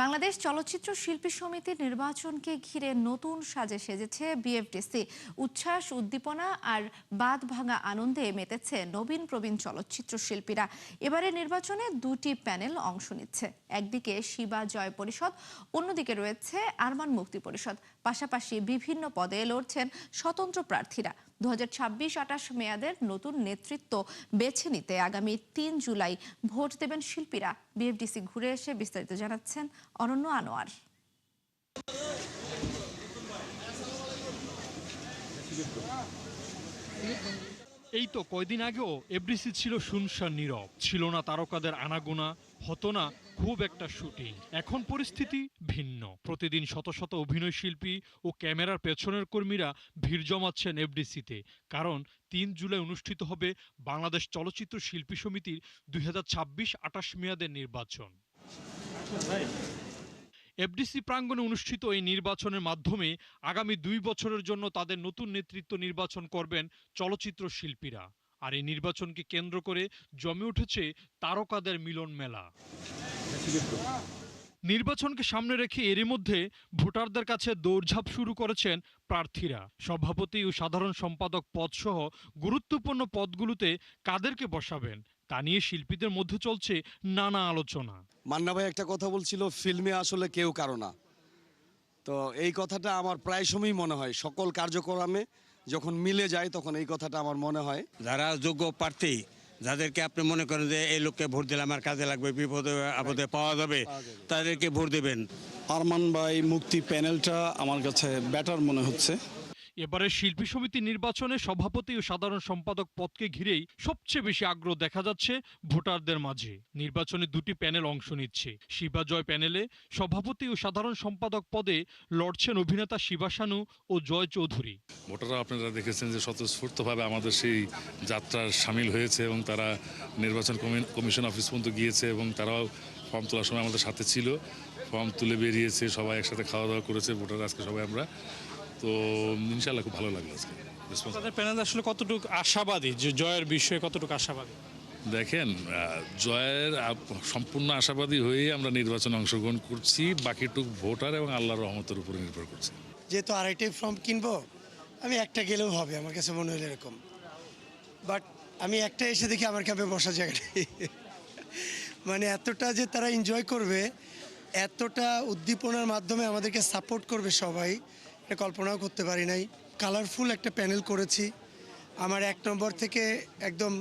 বাংলাদেশ চলচ্চিত্র শিল্পী সমিতির নির্বাচনকে ঘিরে নতুন সাজে সেজেছে বিএফডিসি। উচ্ছ্বাস, উদ্দীপনা আর বাঁধ ভাঙা আনন্দে মেতেছে নবীন প্রবীণ চলচ্চিত্র শিল্পীরা। এবারে নির্বাচনে দুটি প্যানেল অংশ নিচ্ছে। একদিকে শিবা জয় পরিষদ, অন্যদিকে রয়েছে আরমান মুক্তি পরিষদ। পাশাপাশি বিভিন্ন পদে লড়ছেন স্বতন্ত্র প্রার্থীরা। 2026-28 মেয়াদের নতুন নেতৃত্ব বেছে নিতে আগামী 3 জুলাই ভোট দেবেন শিল্পীরা। বিএফডিসি ঘুরে এসে বিস্তারিত জানাচ্ছেন অনন্য আনোয়ার। এই তো কয়দিন আগেও এফডিসি ছিল শুনশান নীরব, ছিল না তারকাদের আনাগোনা, হতো না খুব একটা শুটিং। এখন পরিস্থিতি ভিন্ন। প্রতিদিন শত শত অভিনয় শিল্পী ও ক্যামেরার পেছনের কর্মীরা ভিড় জমাচ্ছেন এফডিসিতে, কারণ 3 জুলাই অনুষ্ঠিত হবে বাংলাদেশ চলচ্চিত্র শিল্পী সমিতির 2026-28 মেয়াদের নির্বাচন। এফডিসি প্রাঙ্গণে অনুষ্ঠিত এই নির্বাচনের মাধ্যমে আগামী 2 বছরের জন্য তাদের নতুন নেতৃত্ব নির্বাচন করবেন চলচ্চিত্র শিল্পীরা। আর এই নির্বাচনকে কেন্দ্র করে জমে উঠেছে তারকাদের মিলন মেলা। নির্বাচনকে সামনে রেখে এরই মধ্যে ভোটারদের কাছে দৌড়ঝাঁপ শুরু করেছেন প্রার্থীরা। সভাপতি ও সাধারণ সম্পাদক পদসহ গুরুত্বপূর্ণ পদগুলোতে কাদেরকে বসাবেন তা নিয়ে শিল্পীদের মধ্যে চলছে নানা আলোচনা। মান্না ভাই একটা কথা বলছিল, ফিল্মে আসলে কেউ কারো না। তো এই কথাটা আমার প্রায় সময়ই মনে হয়, সকল কার্যক্রমে যখন মিলে যায় তখন এই কথাটা আমার মনে হয়। যারা যোগ্য প্রার্থী, যাদেরকে আপনি মনে করেন যে এই লোককে ভোট দিলে আমার কাজে লাগবে, বিপদে আপদে পাওয়া যাবে, তাদেরকে ভোট দেবেন। আরমান ভাই মুক্তি প্যানেলটা আমার কাছে বেটার মনে হচ্ছে। এবারে শিল্পী সমিতি নির্বাচনে সভাপতি ও সাধারণ সম্পাদক পদকে ঘিরেই সবচেয়ে বেশি আগ্রহ দেখা যাচ্ছে ভোটারদের মাঝে। নির্বাচনে দুটি প্যানেল অংশ নিচ্ছে। শিবা জয় প্যানেলে সভাপতি ও সাধারণ সম্পাদক পদে লড়ছেন অভিনেতা শিবা শানু ও জয় চৌধুরী। ভোটাররা আপনারা দেখেছেন যে স্বতঃস্ফূর্তভাবে আমাদের সেই যাত্রার সামিল হয়েছে এবং তারা নির্বাচন কমিশন অফিস পর্যন্ত গিয়েছে এবং তারাও ফর্ম তোলার সময় আমাদের সাথে ছিল, ফর্ম তুলে বেরিয়েছে, সবাই একসাথে খাওয়া দাওয়া করেছে ভোটার আজকে সবাই আমরা। তো ইনশাআল্লাহ খুব ভালো লাগলো আজকে। তাদের প্যানেল আসলে কতটুকু আশাবাদী, যে জয়ের বিষয়ে কতটুকু আশাবাদী? দেখেন, জয়ের সম্পূর্ণ আশাবাদী হয়েই আমরা নির্বাচনে অংশগ্রহণ করছি। বাকিটুক ভোটার এবং আল্লাহর রহমতের উপরে নির্ভর করছে। যেহেতু আড়াইটাই ফর্ম কিনবো, আমি একটা গেলেও হবে, আমার কাছে মনে হলো এরকম। বাট আমি একটা এসে দেখি আমার ক্যাম্পে বসার জায়গা নেই। মানে এতটা যে তারা এনজয় করবে, এতটা উদ্দীপনার মাধ্যমে আমাদেরকে সাপোর্ট করবে সবাই, এটা কল্পনাও করতে পারি নাই। কালারফুল একটা প্যানেল করেছি। আমার 1 নম্বর থেকে একদম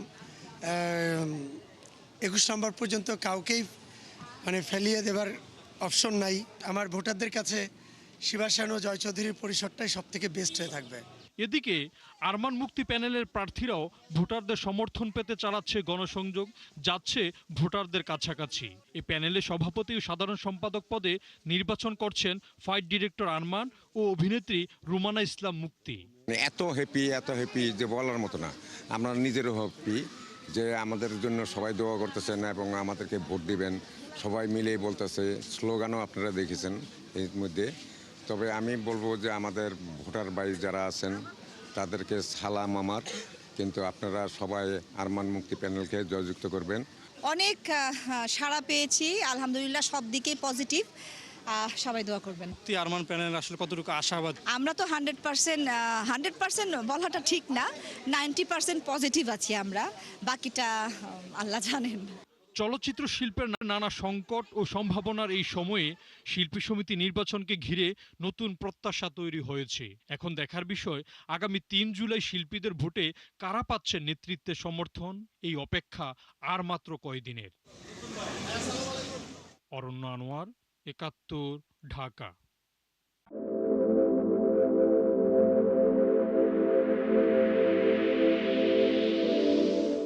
21 নম্বর পর্যন্ত কাউকেই মানে ফেলিয়ে দেবার অপশন নাই। আমার ভোটারদের কাছে শিবা শানু, জয় চৌধুরীর পরিসরটাই সব থেকে বেস্ট হয়ে থাকবে। এদিকে আরমান মুক্তি প্যানেলের প্রার্থীরাও ভোটারদের সমর্থন পেতে চালাচ্ছে গণসংযোগ, যাচ্ছে ভোটারদের কাছাকাছি। এই প্যানেলে সভাপতি ও সাধারণ সম্পাদক পদে নির্বাচন করছেন ফাইট ডিরেক্টর আরমান ও অভিনেত্রী রুমানা ইসলাম মুক্তি। এত হ্যাপি যে বলার মতো না। আমরা নিজেরও হ্যাপি যে আমাদের জন্য সবাই দোয়া করতেছেন এবং আমাদেরকে ভোট দিবেন, সবাই মিলেই বলতেছে। স্লোগানও আপনারা দেখেছেন এর মধ্যে। তবে আমি বলবো যে আমাদের ভোটার ভাই যারা আছেন তাদেরকে সালাম আমার, কিন্তু আপনারা সবাই আরমান মুক্তি প্যানেলকে জয়যুক্ত করবেন। অনেক সাড়া পেয়েছি, আলহামদুলিল্লাহ, সব দিকেই পজিটিভ। সবাই দোয়া করবেন। আরমান প্যানেল আসলে কতটুকু আশাবাদী? আমরা তো 100% বলাটা ঠিক না, 90% পজিটিভ আছি আমরা, বাকিটা আল্লাহ জানেন। চলচ্চিত্র শিল্পের নানা সংকট ও সম্ভাবনার এই সময়ে শিল্পী সমিতি নির্বাচনকে ঘিরে নতুন প্রত্যাশা তৈরি হয়েছে। এখন দেখার বিষয় আগামী 3 জুলাই শিল্পীদের ভোটে কারা পাচ্ছেন নেতৃত্বের সমর্থন। এই অপেক্ষা আর মাত্র কয়দিনের। অরণ্য আনোয়ার, ৭১, ঢাকা।